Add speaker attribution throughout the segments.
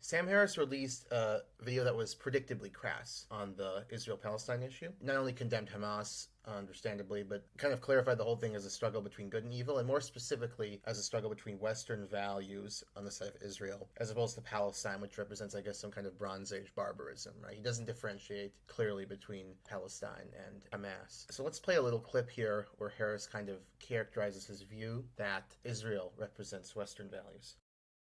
Speaker 1: Sam Harris released a video that was predictably crass on the Israel-Palestine issue. Not only condemned Hamas, understandably, but kind of clarified the whole thing as a struggle between good and evil, and more specifically as a struggle between Western values on the side of Israel, as opposed to Palestine, which represents, I guess, some kind of Bronze Age barbarism, right? He doesn't differentiate clearly between Palestine and Hamas. So let's play a little clip here where Harris kind of characterizes his view that Israel represents Western values.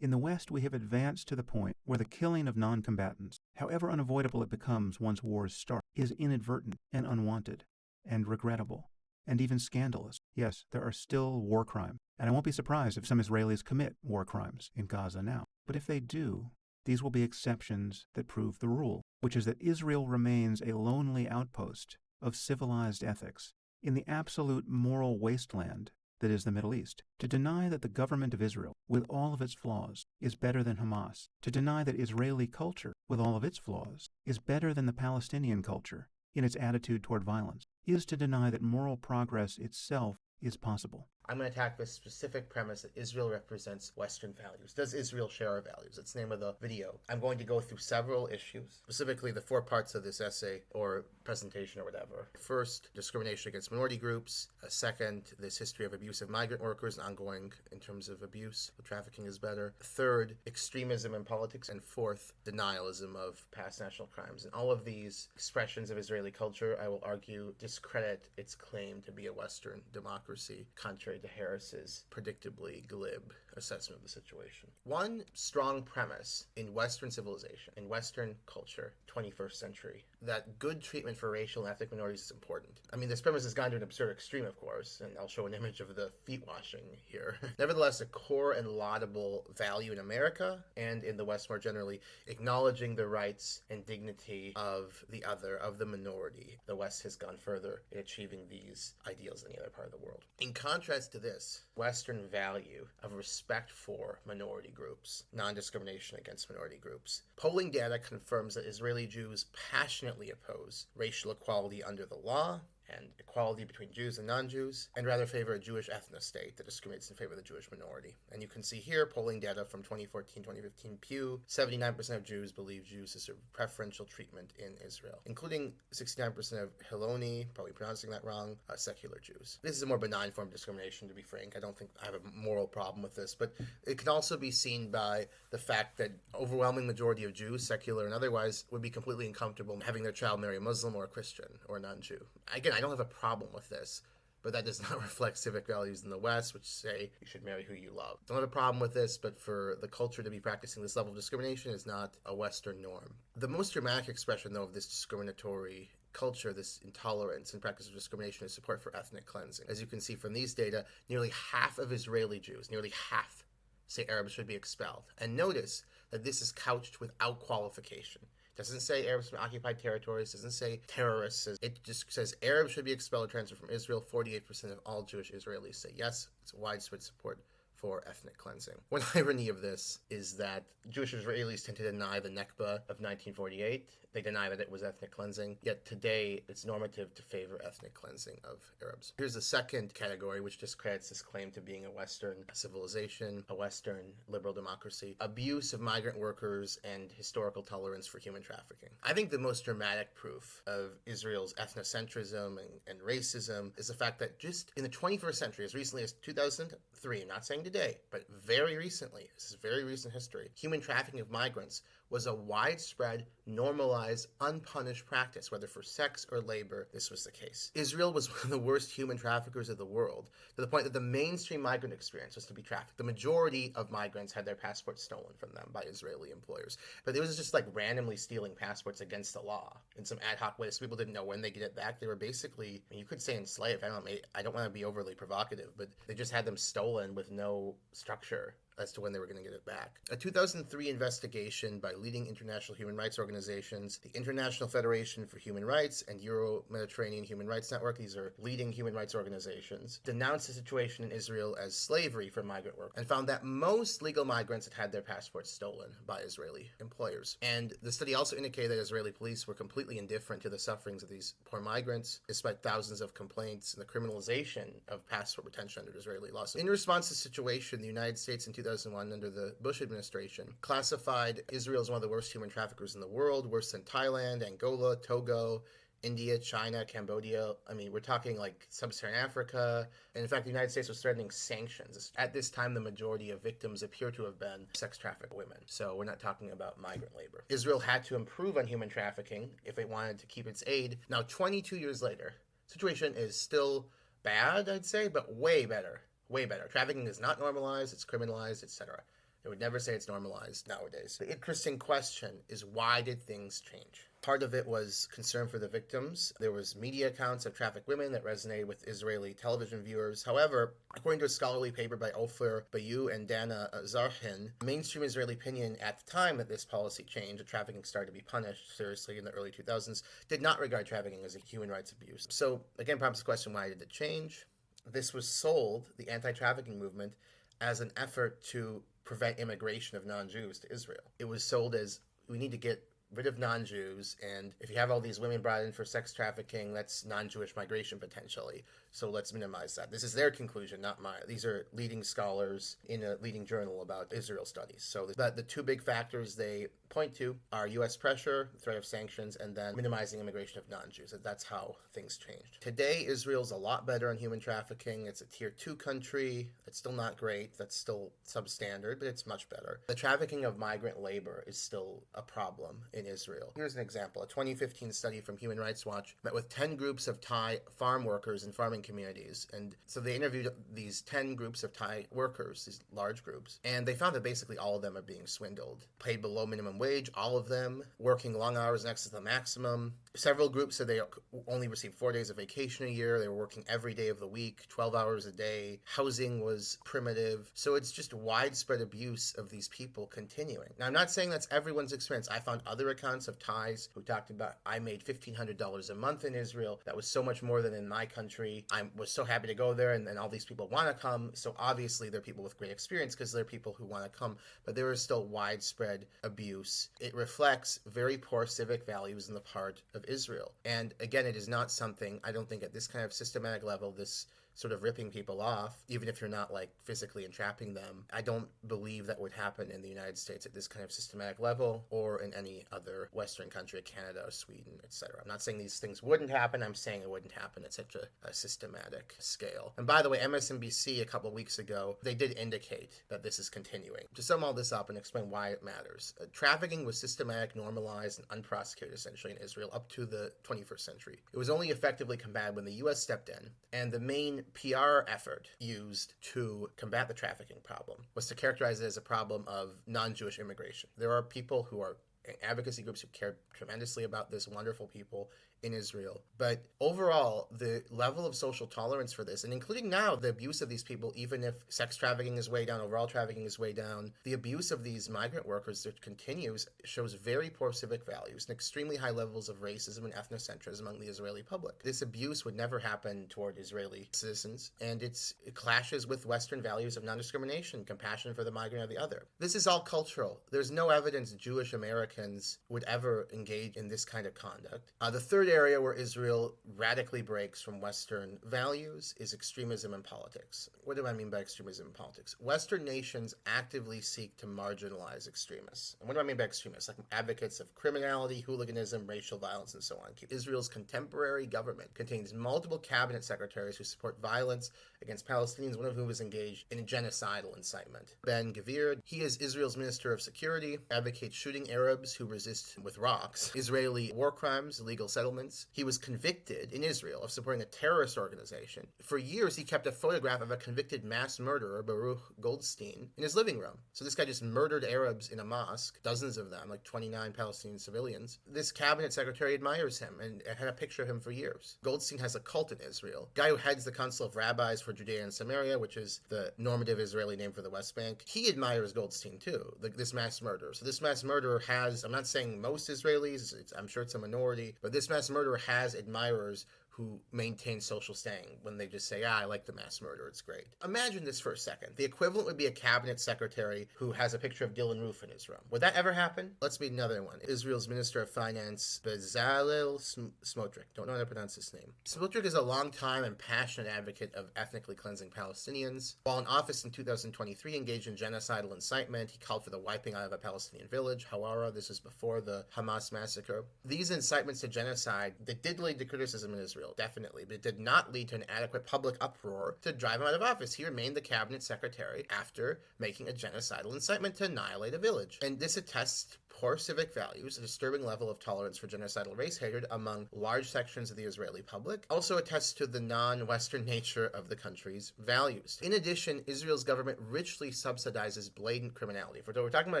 Speaker 2: In the West, we have advanced to the point where the killing of non-combatants, however unavoidable it becomes once wars start, is inadvertent and unwanted, and regrettable, and even scandalous. Yes, there are still war crimes, and I won't be surprised if some Israelis commit war crimes in Gaza now. But if they do, these will be exceptions that prove the rule, which is that Israel remains a lonely outpost of civilized ethics in the absolute moral wasteland that is the Middle East. To deny that the government of Israel, with all of its flaws, is better than Hamas, to deny that Israeli culture, with all of its flaws, is better than the Palestinian culture in its attitude toward violence, is to deny that moral progress itself is possible.
Speaker 1: I'm going to attack this specific premise that Israel represents Western values. Does Israel share our values? That's the name of the video. I'm going to go through several issues, specifically the 4 parts of this essay or presentation or whatever. First, discrimination against minority groups. Second, this history of abusive migrant workers, ongoing in terms of abuse. Trafficking is better. Third, extremism in politics. And fourth, denialism of past national crimes. And all of these expressions of Israeli culture, I will argue, discredit its claim to be a Western democracy, contrary to Harris's predictably glib assessment of the situation. One strong premise in Western civilization, in Western culture, 21st century, that good treatment for racial and ethnic minorities is important. I mean, this premise has gone to an absurd extreme, of course, and I'll show an image of the feet washing here. Nevertheless, a core and laudable value in America and in the West more generally, acknowledging the rights and dignity of the other, of the minority. The West has gone further in achieving these ideals than any other part of the world. In contrast to this, Western value of respect for minority groups, non-discrimination against minority groups. Polling data confirms that Israeli Jews passionately oppose racial equality under the law and equality between Jews and non-Jews, and rather favor a Jewish ethno-state that discriminates in favor of the Jewish minority. And you can see here polling data from 2014-2015 Pew, 79% of Jews believe Jews deserve preferential treatment in Israel, including 69% of Hiloni, probably pronouncing that wrong, secular Jews. This is a more benign form of discrimination, to be frank. I don't think I have a moral problem with this, but it can also be seen by the fact that overwhelming majority of Jews, secular and otherwise, would be completely uncomfortable having their child marry a Muslim or a Christian or a non-Jew. Again, I don't have a problem with this, but that does not reflect civic values in the West, which say you should marry who you love. Don't have a problem with this, but for the culture to be practicing this level of discrimination is not a Western norm. The most dramatic expression, though, of this discriminatory culture, this intolerance and practice of discrimination, is support for ethnic cleansing. As you can see from these data, nearly half of Israeli Jews, nearly half, say Arabs should be expelled. And notice that this is couched without qualification. Doesn't say Arabs from occupied territories, doesn't say terrorists. It just says Arabs should be expelled or transferred from Israel. 48% of all Jewish Israelis say yes. It's widespread support for ethnic cleansing. One irony of this is that Jewish Israelis tend to deny the Nakba of 1948. They deny that it was ethnic cleansing, yet today it's normative to favor ethnic cleansing of Arabs. Here's the second category, which discredits this claim to being a Western civilization, a Western liberal democracy: abuse of migrant workers and historical tolerance for human trafficking. I think the most dramatic proof of Israel's ethnocentrism and racism is the fact that just in the 21st century, as recently as 2003, I'm not saying today, but very recently, this is very recent history, human trafficking of migrants was a widespread, normalized, unpunished practice, whether for sex or labor. This was the case. Israel was one of the worst human traffickers of the world, to the point that the mainstream migrant experience was to be trafficked. The majority of migrants had their passports stolen from them by Israeli employers. But it was just like randomly stealing passports against the law in some ad hoc ways. People didn't know when they get it back. They were basically, you could say enslaved. I don't want to be overly provocative, but they just had them stolen with no structure as to when they were going to get it back. A 2003 investigation by leading international human rights organizations, the International Federation for Human Rights and Euro-Mediterranean Human Rights Network, these are leading human rights organizations, denounced the situation in Israel as slavery for migrant workers and found that most legal migrants had their passports stolen by Israeli employers. And the study also indicated that Israeli police were completely indifferent to the sufferings of these poor migrants, despite thousands of complaints and the criminalization of passport retention under Israeli law. So in response to the situation, the United States in 2001 under the Bush administration, classified Israel as one of the worst human traffickers in the world, worse than Thailand, Angola, Togo, India, China, Cambodia. I mean, we're talking like sub-Saharan Africa. And in fact, the United States was threatening sanctions. At this time, the majority of victims appear to have been sex trafficked women. So we're not talking about migrant labor. Israel had to improve on human trafficking if it wanted to keep its aid. Now, 22 years later, situation is still bad, I'd say, but way better. Way better. Trafficking is not normalized, it's criminalized, etc. I would never say it's normalized nowadays. The interesting question is, why did things change? Part of it was concern for the victims. There was media accounts of trafficked women that resonated with Israeli television viewers. However, according to a scholarly paper by Ofer Bayou and Dana Zarhin, mainstream Israeli opinion at the time that this policy changed, that trafficking started to be punished seriously in the early 2000s, did not regard trafficking as a human rights abuse. So again, prompts the question, why did it change? This was sold, the anti-trafficking movement, as an effort to prevent immigration of non-Jews to Israel. It was sold as, we need to get rid of non-Jews, and if you have all these women brought in for sex trafficking, that's non-Jewish migration potentially. So let's minimize that. This is their conclusion, not mine. These are leading scholars in a leading journal about Israel studies. So the two big factors they point to are U.S. pressure, threat of sanctions, and then minimizing immigration of non-Jews. That's how things changed. Today, Israel's a lot better on human trafficking. It's a tier 2 country. It's still not great. That's still substandard, but it's much better. The trafficking of migrant labor is still a problem in Israel. Here's an example. A 2015 study from Human Rights Watch met with 10 groups of Thai farm workers in farming communities. And so they interviewed these 10 groups of Thai workers, these large groups, and they found that basically all of them are being swindled. Paid below minimum wage, all of them, working long hours in excess of the maximum. Several groups said they only received 4 days of vacation a year. They were working every day of the week, 12 hours a day. Housing was primitive. So it's just widespread abuse of these people continuing. Now, I'm not saying that's everyone's experience. I found other accounts of Thais who talked about, I made $1,500 a month in Israel. That was so much more than in my country. I was so happy to go there, and all these people want to come. So obviously they're people with great experience because they're people who want to come. But there is still widespread abuse. It reflects very poor civic values on the part of Israel. And again, it is not something, I don't think at this kind of systematic level, this sort of ripping people off, even if you're not like physically entrapping them. I don't believe that would happen in the United States at this kind of systematic level or in any other Western country, Canada or Sweden, etc. I'm not saying these things wouldn't happen. I'm saying it wouldn't happen at such a systematic scale. And by the way, MSNBC a couple of weeks ago, they did indicate that this is continuing. To sum all this up and explain why it matters, trafficking was systematic, normalized, and unprosecuted essentially in Israel up to the 21st century. It was only effectively combated when the U.S. stepped in, and the main PR effort used to combat the trafficking problem was to characterize it as a problem of non-Jewish immigration. There are people who are advocacy groups who care tremendously about this, wonderful people in Israel. But overall, the level of social tolerance for this, and including now the abuse of these people, even if sex trafficking is way down, overall trafficking is way down, the abuse of these migrant workers that continues shows very poor civic values and extremely high levels of racism and ethnocentrism among the Israeli public. This abuse would never happen toward Israeli citizens, and it clashes with Western values of non-discrimination, compassion for the migrant or the other. This is all cultural. There's no evidence Jewish Americans would ever engage in this kind of conduct. The third area where Israel radically breaks from Western values is extremism in politics. What do I mean by extremism in politics? Western nations actively seek to marginalize extremists. And what do I mean by extremists? Like advocates of criminality, hooliganism, racial violence, and so on. Israel's contemporary government contains multiple cabinet secretaries who support violence against Palestinians, one of whom was engaged in genocidal incitement. Ben-Gvir, he is Israel's Minister of Security, advocates shooting Arabs who resist with rocks, Israeli war crimes, illegal settlements. He was convicted in Israel of supporting a terrorist organization. For years, he kept a photograph of a convicted mass murderer, Baruch Goldstein, in his living room. So this guy just murdered Arabs in a mosque, dozens of them, like 29 Palestinian civilians. This cabinet secretary admires him and had a picture of him for years. Goldstein has a cult in Israel. Guy who heads the Council of Rabbis for Judea and Samaria, which is the normative Israeli name for the West Bank, he admires Goldstein too, this mass murderer. So this mass murderer has, I'm not saying most Israelis, I'm sure it's a minority, but this mass murderer has admirers who maintain social standing when they just say, I like the mass murder, it's great. Imagine this for a second. The equivalent would be a cabinet secretary who has a picture of Dylan Roof in his room. Would that ever happen? Let's meet another one. Israel's Minister of Finance, Bezalel Smotrich. Don't know how to pronounce his name. Smotrich is a long-time and passionate advocate of ethnically cleansing Palestinians. While in office in 2023, engaged in genocidal incitement. He called for the wiping out of a Palestinian village, Hawara. This is before the Hamas massacre. These incitements to genocide, they did lead to criticism in Israel, definitely, but it did not lead to an adequate public uproar to drive him out of office. He remained the cabinet secretary after making a genocidal incitement to annihilate a village. And this attests to poor civic values, a disturbing level of tolerance for genocidal race hatred among large sections of the Israeli public, also attests to the non-Western nature of the country's values. In addition, Israel's government richly subsidizes blatant criminality. If we're talking about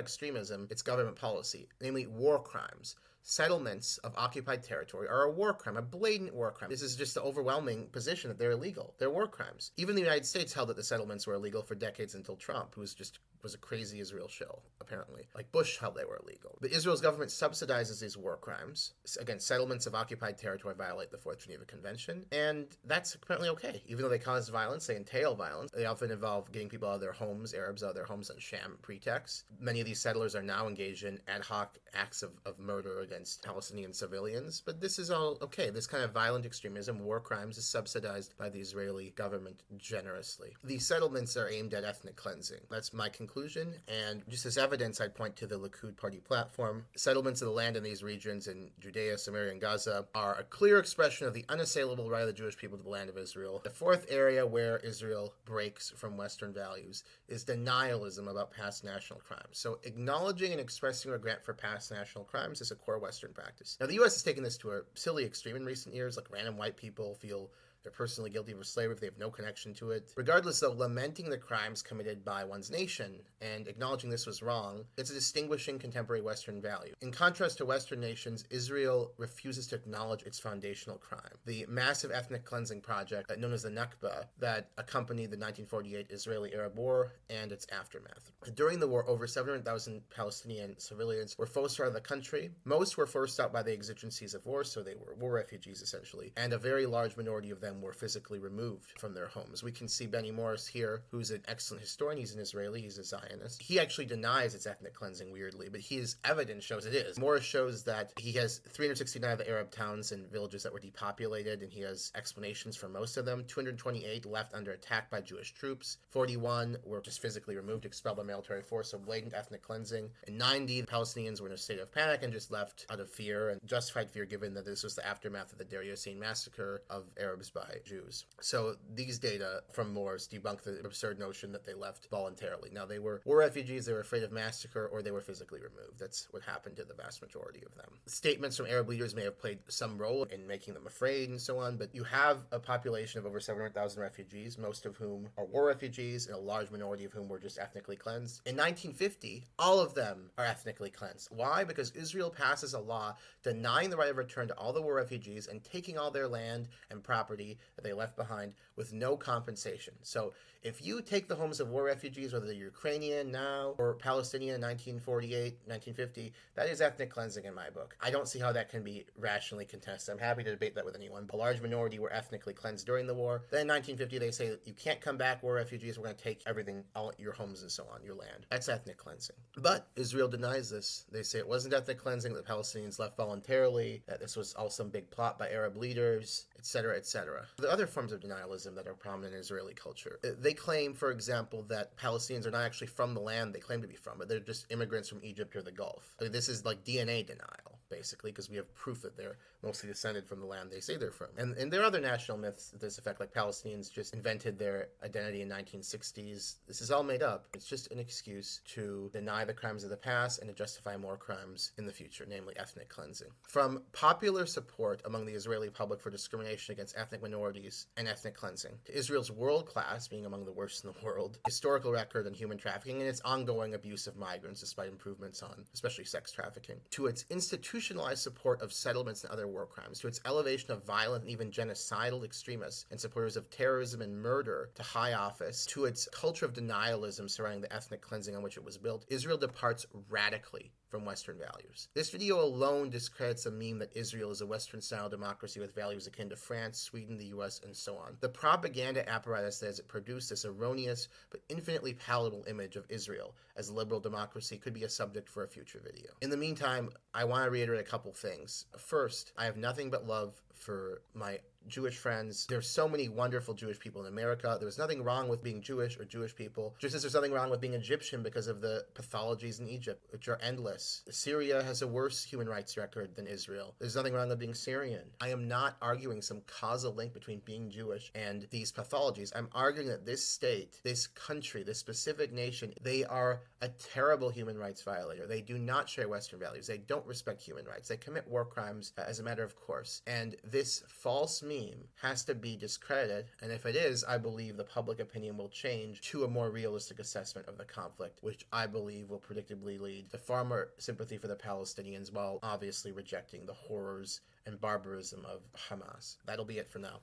Speaker 1: extremism, it's government policy, namely war crimes. Settlements of occupied territory are a war crime, a blatant war crime. This is just the overwhelming position that they're illegal. They're war crimes. Even the United States held that the settlements were illegal for decades until Trump, who was a crazy Israel shill, apparently. Like Bush held they were illegal. But Israel's government subsidizes these war crimes. Again, settlements of occupied territory violate the Fourth Geneva Convention, and that's apparently okay. Even though they cause violence, they entail violence. They often involve getting people out of their homes, Arabs out of their homes on sham pretexts. Many of these settlers are now engaged in ad hoc acts of murder against Palestinian civilians, but this is all okay. This kind of violent extremism, war crimes, is subsidized by the Israeli government generously. These settlements are aimed at ethnic cleansing. That's my conclusion, and just as evidence, I'd point to the Likud party platform. Settlements of the land in these regions in Judea, Samaria, and Gaza are a clear expression of the unassailable right of the Jewish people to the land of Israel. The fourth area where Israel breaks from Western values is denialism about past national crimes. So acknowledging and expressing regret for past national crimes is a core Western practice. Now, the U.S. has taken this to a silly extreme in recent years, like random white people feel they're personally guilty of slavery if they have no connection to it. Regardless, though, lamenting the crimes committed by one's nation and acknowledging this was wrong, it's a distinguishing contemporary Western value. In contrast to Western nations, Israel refuses to acknowledge its foundational crime, the massive ethnic cleansing project known as the Nakba that accompanied the 1948 Israeli-Arab War and its aftermath. During the war, over 700,000 Palestinian civilians were forced out of the country. Most were forced out by the exigencies of war, so they were war refugees essentially, and a very large minority of them were physically removed from their homes. We can see Benny Morris here, who's an excellent historian. He's an Israeli, he's a Zionist. He actually denies it's ethnic cleansing, weirdly, but his evidence shows it is. Morris shows that he has 369 of the Arab towns and villages that were depopulated, and he has explanations for most of them. 228 left under attack by Jewish troops. 41 were just physically removed, expelled by military force, so blatant ethnic cleansing. And 90 Palestinians were in a state of panic and just left out of fear, and justified fear given that this was the aftermath of the Deir Yassin massacre of Arabs by Jews. So these data from Morris debunk the absurd notion that they left voluntarily. Now, they were war refugees, they were afraid of massacre, or they were physically removed. That's what happened to the vast majority of them. Statements from Arab leaders may have played some role in making them afraid and so on, but you have a population of over 700,000 refugees, most of whom are war refugees, and a large minority of whom were just ethnically cleansed. In 1950, all of them are ethnically cleansed. Why? Because Israel passes a law denying the right of return to all the war refugees and taking all their land and property that they left behind with no compensation. So if you take the homes of war refugees, whether they're Ukrainian now or Palestinian in 1948, 1950, that is ethnic cleansing in my book. I don't see how that can be rationally contested. I'm happy to debate that with anyone. A large minority were ethnically cleansed during the war. Then in 1950, they say you can't come back, war refugees, we're going to take everything, all your homes and so on, your land. That's ethnic cleansing. But Israel denies this. They say it wasn't ethnic cleansing, that the Palestinians left voluntarily, that this was all some big plot by Arab leaders, etc., etc. The other forms of denialism that are prominent in Israeli culture, they claim, for example, that Palestinians are not actually from the land they claim to be from, but they're just immigrants from Egypt or the Gulf. So this is like DNA denial, basically, because we have proof that they're mostly descended from the land they say they're from. And there are other national myths to this effect, like Palestinians just invented their identity in 1960s. This is all made up. It's just an excuse to deny the crimes of the past and to justify more crimes in the future, namely ethnic cleansing. From popular support among the Israeli public for discrimination against ethnic minorities and ethnic cleansing, to Israel's world-class, being among the worst in the world, historical record on human trafficking and its ongoing abuse of migrants despite improvements on especially sex trafficking, to its institutionalized support of settlements and other war crimes, to its elevation of violent and even genocidal extremists and supporters of terrorism and murder to high office, to its culture of denialism surrounding the ethnic cleansing on which it was built, Israel departs radically from Western values. This video alone discredits a meme that Israel is a Western-style democracy with values akin to France, Sweden, the US, and so on. The propaganda apparatus that has produced this erroneous but infinitely palatable image of Israel as a liberal democracy could be a subject for a future video. In the meantime, I want to reiterate a couple things. First, I have nothing but love for my Jewish friends. There's so many wonderful Jewish people in America. There's nothing wrong with being Jewish or Jewish people, just as there's nothing wrong with being Egyptian because of the pathologies in Egypt, which are endless. Syria has a worse human rights record than Israel. There's nothing wrong with being Syrian. I am not arguing some causal link between being Jewish and these pathologies. I'm arguing that this state, this country, this specific nation, they are a terrible human rights violator. They do not share Western values. They don't respect human rights. They commit war crimes as a matter of course. And this false meme has to be discredited, and if it is, I believe the public opinion will change to a more realistic assessment of the conflict, which I believe will predictably lead to far more sympathy for the Palestinians while obviously rejecting the horrors and barbarism of Hamas. That'll be it for now.